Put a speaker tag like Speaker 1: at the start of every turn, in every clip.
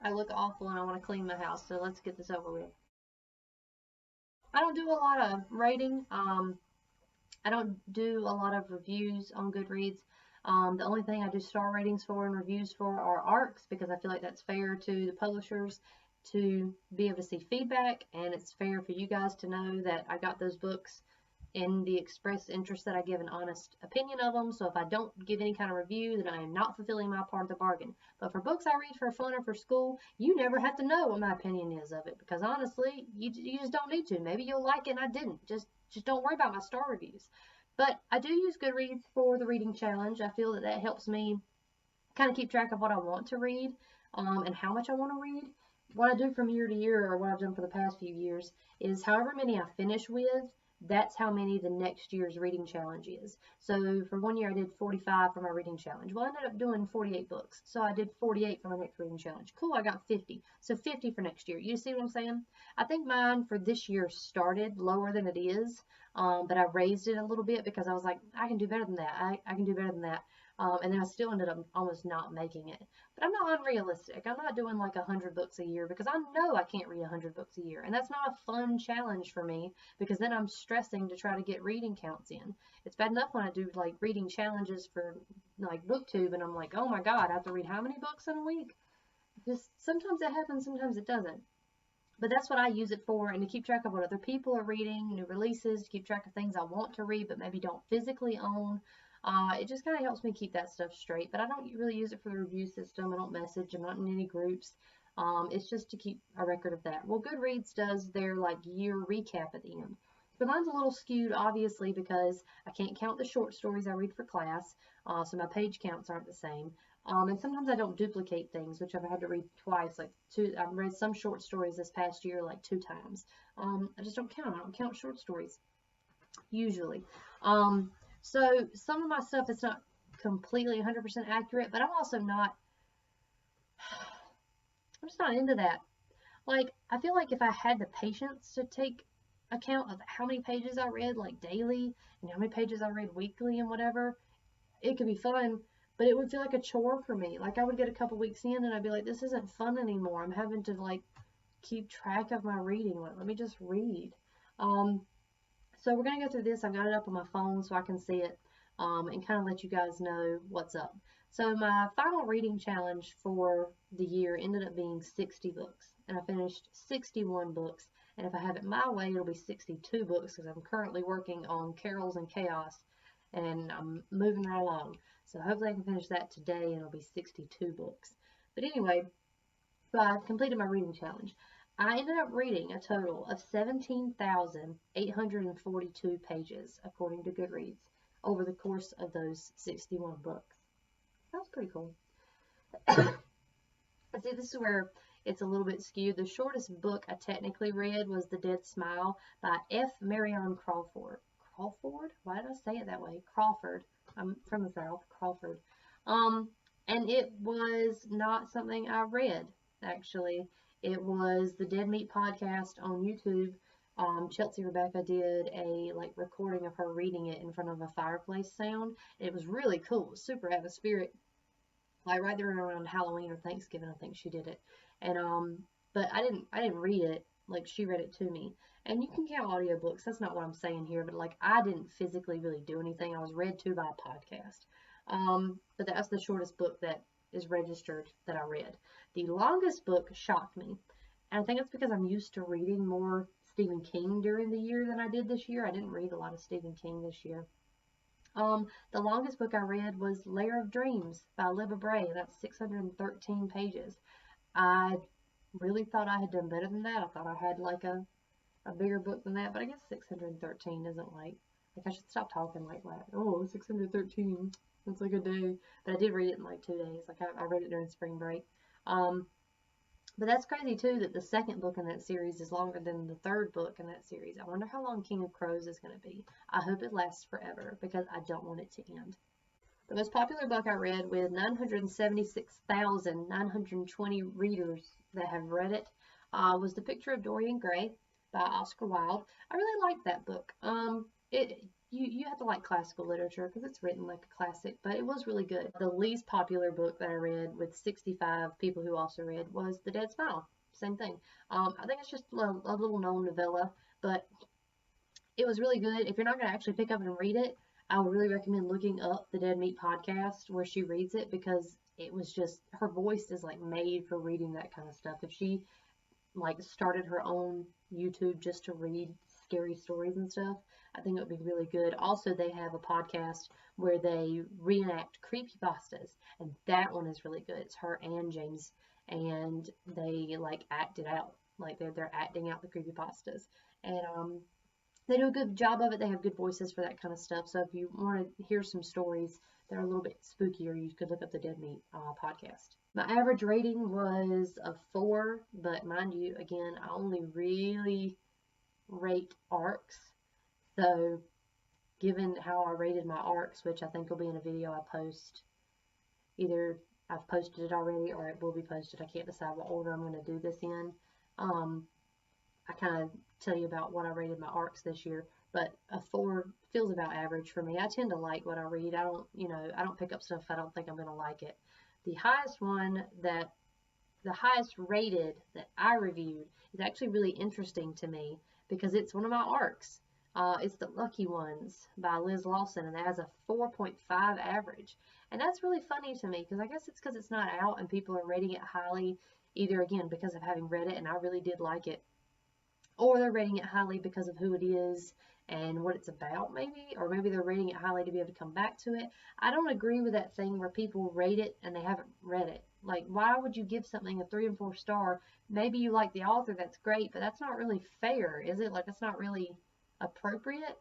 Speaker 1: I look awful and I want to clean my house, so let's get this over with. I don't do a lot of rating. I don't do a lot of reviews on Goodreads. The only thing I do star ratings for and reviews for are ARCs because I feel like that's fair to the publishers to be able to see feedback, and it's fair for you guys to know that I got those books in the express interest that I give an honest opinion of them. So if I don't give any kind of review, then I am not fulfilling my part of the bargain. But for books I read for fun or for school, you never have to know what my opinion is of it because honestly, you just don't need to. Maybe you'll like it and I didn't. Just don't worry about my star reviews. But I do use Goodreads for the reading challenge. I feel that that helps me kind of keep track of what I want to read and how much I want to read. What I do from year to year, or what I've done for the past few years, is however many I finish with, that's how many the next year's reading challenge is. So for one year I did 45 for my reading challenge. Well, I ended up doing 48 books. So I did 48 for my next reading challenge. Cool, I got 50. So 50 for next year. You see what I'm saying? I think mine for this year started lower than it is, but I raised it a little bit because I was like, I can do better than that. I can do better than that. And then I still ended up almost not making it. But I'm not unrealistic. I'm not doing like 100 books a year because I know I can't read 100 books a year. And that's not a fun challenge for me because then I'm stressing to try to get reading counts in. It's bad enough when I do like reading challenges for like BookTube and I'm like, oh my God, I have to read how many books in a week? Just sometimes it happens, sometimes it doesn't. But that's what I use it for, and to keep track of what other people are reading, new releases, to keep track of things I want to read but maybe don't physically own. It just kind of helps me keep that stuff straight. But I don't really use it for the review system. I don't message. I'm not in any groups. It's just to keep a record of that. Well, Goodreads does their like year recap at the end. But mine's a little skewed, obviously, because I can't count the short stories I read for class, so my page counts aren't the same. And sometimes I don't duplicate things, which I've had to read twice. Like two, I've read some short stories this past year like 2 times. I just don't count. I don't count short stories usually. So some of my stuff is not completely 100% accurate, but I'm also not. I'm just not into that. Like I feel like if I had the patience to take account of how many pages I read like daily and how many pages I read weekly and whatever, it could be fun, but it would feel like a chore for me. Like I would get a couple weeks in and I'd be like, this isn't fun anymore. I'm having to like keep track of my reading. Like, let me just read. Um, so we're gonna go through this. I've got it up on my phone so I can see it and kind of let you guys know what's up. So my final reading challenge for the year ended up being 60 books, and I finished 61 books. And if I have it my way, it'll be 62 books because I'm currently working on Carols and Chaos, and I'm moving right along. So hopefully I can finish that today, and it'll be 62 books. But anyway, so I completed my reading challenge. I ended up reading a total of 17,842 pages, according to Goodreads, over the course of those 61 books. That was pretty cool. See, this is where it's a little bit skewed. The shortest book I technically read was The Dead Smile by F. Marion Crawford. Crawford? Why did I say it that way? Crawford. I'm from the South. Crawford. And it was not something I read, actually. It was the Dead Meat podcast on YouTube. Chelsea Rebecca did a like recording of her reading it in front of a fireplace sound. It was really cool. It was super atmospheric. Like right there around Halloween or Thanksgiving, I think she did it. And but I didn't read it. Like she read it to me. And you can count audiobooks. That's not what I'm saying here, but like I didn't physically really do anything. I was read to by a podcast. But that's the shortest book that is registered that I read. The longest book shocked me. And I think it's because I'm used to reading more Stephen King during the year than I did this year. I didn't read a lot of Stephen King this year. The longest book I read was Lair of Dreams by Libba Bray. That's 613 pages. I really thought I had done better than that. I thought I had like a bigger book than that, but I guess 613 isn't like I should stop talking like that. Oh, 613. That's like a day. But I did read it in like 2 days. Like I read it during spring break. But that's crazy too that the second book in that series is longer than the third book in that series. I wonder how long King of Crows is going to be. I hope it lasts forever because I don't want it to end. The most popular book I read with 976,920 readers that have read it was The Picture of Dorian Gray by Oscar Wilde. I really liked that book. It you have to like classical literature because it's written like a classic, but it was really good. The least popular book that I read with 65 people who also read was The Dead Smile. Same thing. I think it's just a little known novella, but it was really good. If you're not going to actually pick up and read it, I would really recommend looking up the Dead Meat podcast where she reads it, because it was just, her voice is like made for reading that kind of stuff. If she like started her own YouTube just to read scary stories and stuff, I think it would be really good. Also, they have a podcast where they reenact creepypastas, and that one is really good. It's her and James, and they like act it out. Like they're acting out the creepypastas. And they do a good job of it. They have good voices for that kind of stuff. So if you want to hear some stories that are a little bit spookier, you could look up the Dead Meat podcast. My average rating was a 4, but mind you, again, I only really rate arcs. So given how I rated my arcs, which I think will be in a video I post, either I've posted it already or it will be posted. I can't decide what order I'm going to do this in. I kind of tell you about what I rated my arcs this year, but a 4 feels about average for me. I tend to like what I read. I don't pick up stuff if I don't think I'm going to like it. The highest rated that I reviewed is actually really interesting to me because it's one of my arcs. It's The Lucky Ones by Liz Lawson, and that has a 4.5 average. And that's really funny to me because I guess it's because it's not out and people are rating it highly, either again because of having read it and I really did like it, or they're rating it highly because of who it is and what it's about, maybe, or maybe they're rating it highly to be able to come back to it. I don't agree with that thing where people rate it and they haven't read it. Like, why would you give something a 3 and 4 star? Maybe you like the author, that's great, but that's not really fair, is it? Like, that's not really appropriate.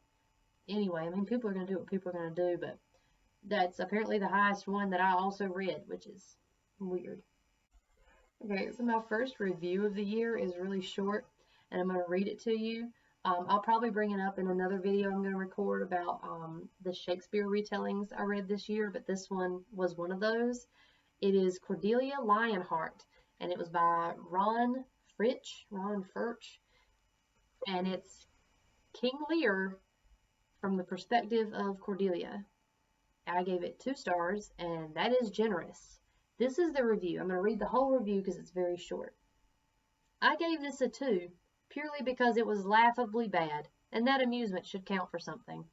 Speaker 1: Anyway, I mean, people are going to do what people are going to do, but that's apparently the highest one that I also read, which is weird. Okay, so my first review of the year is really short, and I'm going to read it to you. I'll probably bring it up in another video I'm going to record about the Shakespeare retellings I read this year, but this one was one of those. It is Cordelia Lionheart, and it was by Ron Furch, and it's King Lear from the perspective of Cordelia. I gave it 2 stars, and that is generous. This is the review. I'm going to read the whole review because it's very short. I gave this a 2, purely because it was laughably bad, and that amusement should count for something.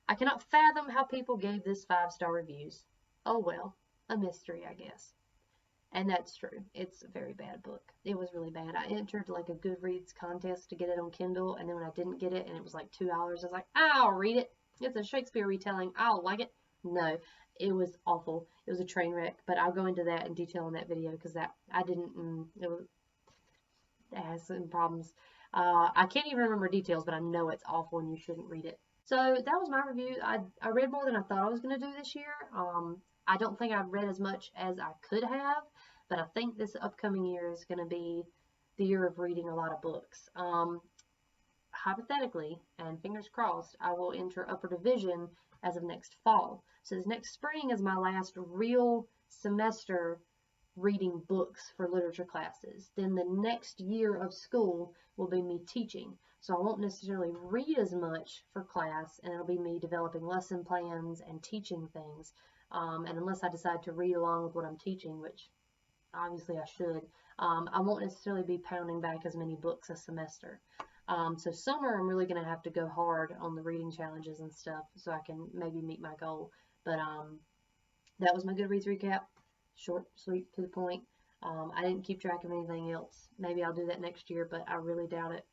Speaker 1: I cannot fathom how people gave this 5-star reviews. Oh well, a mystery, I guess. And that's true. It's a very bad book. It was really bad. I entered like a Goodreads contest to get it on Kindle, and then when I didn't get it and it was like $2, I was like, I'll read it. It's a Shakespeare retelling. I'll like it. No, it was awful. It was a train wreck, but I'll go into that in detail in that video because it has some problems. I can't even remember details, but I know it's awful and you shouldn't read it. So that was my review. I read more than I thought I was going to do this year. I don't think I've read as much as I could have, but I think this upcoming year is going to be the year of reading a lot of books. Hypothetically, and fingers crossed, I will enter upper division as of next fall. So this next spring is my last real semester reading books for literature classes. Then the next year of school will be me teaching. So I won't necessarily read as much for class, and it'll be me developing lesson plans and teaching things. And unless I decide to read along with what I'm teaching, which obviously I should, I won't necessarily be pounding back as many books a semester. So summer, I'm really going to have to go hard on the reading challenges and stuff so I can maybe meet my goal. But that was my Goodreads recap. Short, sweet, to the point. I didn't keep track of anything else. Maybe I'll do that next year, but I really doubt it.